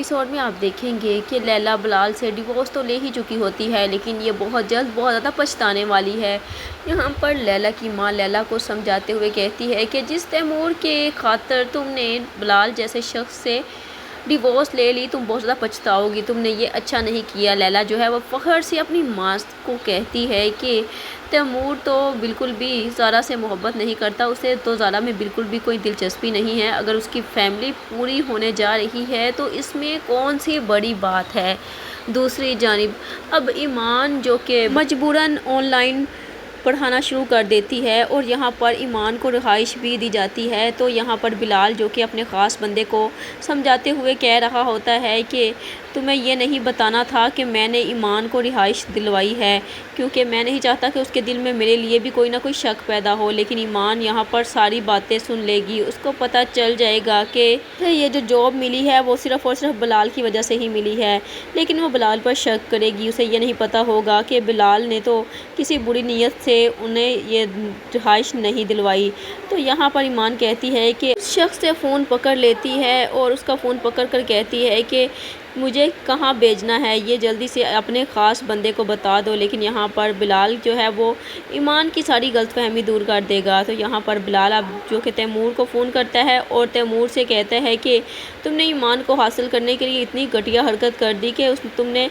Episode میں آپ دیکھیں گے کہ لیلا بلال سے ڈیورس تو لے ہی چکی ہوتی ہے، لیکن یہ بہت جلد بہت زیادہ پچھتانے والی ہے۔ یہاں پر لیلا کی ماں لیلا کو سمجھاتے ہوئے کہتی ہے کہ جس تیمور کے خاطر تم نے بلال جیسے شخص سے ڈیورس لے لی، تم بہت زیادہ پچھتاؤ گی، تم نے یہ اچھا نہیں کیا۔ لیلا جو ہے وہ فخر سے اپنی ماں کو کہتی ہے کہ تیمور تو بالکل بھی زارا سے محبت نہیں کرتا، اسے تو زارا میں بالکل بھی کوئی دلچسپی نہیں ہے، اگر اس کی فیملی پوری ہونے جا رہی ہے تو اس میں کون سی بڑی بات ہے۔ دوسری جانب اب ایمان جو کہ مجبوراً آن لائن پڑھانا شروع کر دیتی ہے اور یہاں پر ایمان کو رہائش بھی دی جاتی ہے، تو یہاں پر بلال جو کہ اپنے خاص بندے کو سمجھاتے ہوئے کہہ رہا ہوتا ہے کہ تمہیں یہ نہیں بتانا تھا کہ میں نے ایمان کو رہائش دلوائی ہے، کیونکہ میں نہیں چاہتا کہ اس کے دل میں میرے لیے بھی کوئی نہ کوئی شک پیدا ہو۔ لیکن ایمان یہاں پر ساری باتیں سن لے گی، اس کو پتہ چل جائے گا کہ یہ جو جاب ملی ہے وہ صرف اور صرف بلال کی وجہ سے ہی ملی ہے، لیکن وہ بلال پر شک کرے گی۔ اسے یہ نہیں پتہ ہوگا کہ بلال نے تو کسی بری نیت سے انہیں یہ رہائش نہیں دلوائی۔ تو یہاں پر ایمان کہتی ہے کہ اس شخص سے فون پکڑ لیتی ہے اور اس کا فون پکڑ کر کہتی ہے کہ مجھے کہاں بھیجنا ہے، یہ جلدی سے اپنے خاص بندے کو بتا دو۔ لیکن یہاں پر بلال جو ہے وہ ایمان کی ساری غلط فہمی دور کر دے گا۔ تو یہاں پر بلال اب جو کہ تیمور کو فون کرتا ہے اور تیمور سے کہتا ہے کہ تم نے ایمان کو حاصل کرنے کے لیے اتنی گھٹیا حرکت کر دی کہ تم نے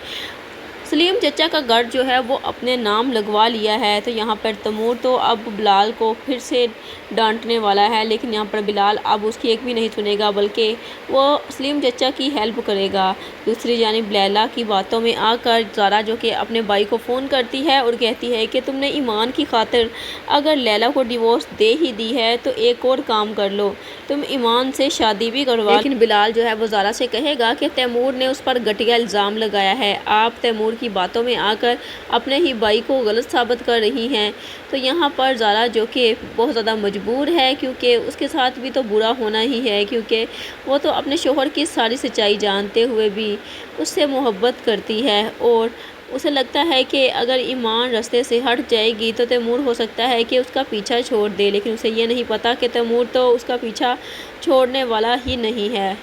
سلیم چچا کا گھر جو ہے وہ اپنے نام لگوا لیا ہے۔ تو یہاں پر تیمور تو اب بلال کو پھر سے ڈانٹنے والا ہے، لیکن یہاں پر بلال اب اس کی ایک بھی نہیں سنے گا، بلکہ وہ سلیم چچا کی ہیلپ کرے گا۔ دوسری جانب لیلا کی باتوں میں آ کر زارا جو کہ اپنے بھائی کو فون کرتی ہے اور کہتی ہے کہ تم نے ایمان کی خاطر اگر لیلا کو ڈیورس دے ہی دی ہے تو ایک اور کام کر لو، تم ایمان سے شادی بھی کروا۔ لیکن بلال جو ہے وہ زارا سے کہے گا کہ تیمور نے اس پر گھٹیا الزام لگایا ہے، آپ تیمور کی باتوں میں آ کر اپنے ہی بھائی کو غلط ثابت کر رہی ہیں۔ تو یہاں پر زارا جو کہ بہت زیادہ مجبور ہے، کیونکہ اس کے ساتھ بھی تو برا ہونا ہی ہے، کیونکہ وہ تو اپنے شوہر کی ساری سچائی جانتے ہوئے بھی اس سے محبت کرتی ہے اور اسے لگتا ہے کہ اگر ایمان راستے سے ہٹ جائے گی تو تیمور ہو سکتا ہے کہ اس کا پیچھا چھوڑ دے، لیکن اسے یہ نہیں پتہ کہ تیمور تو اس کا پیچھا چھوڑنے والا ہی نہیں ہے۔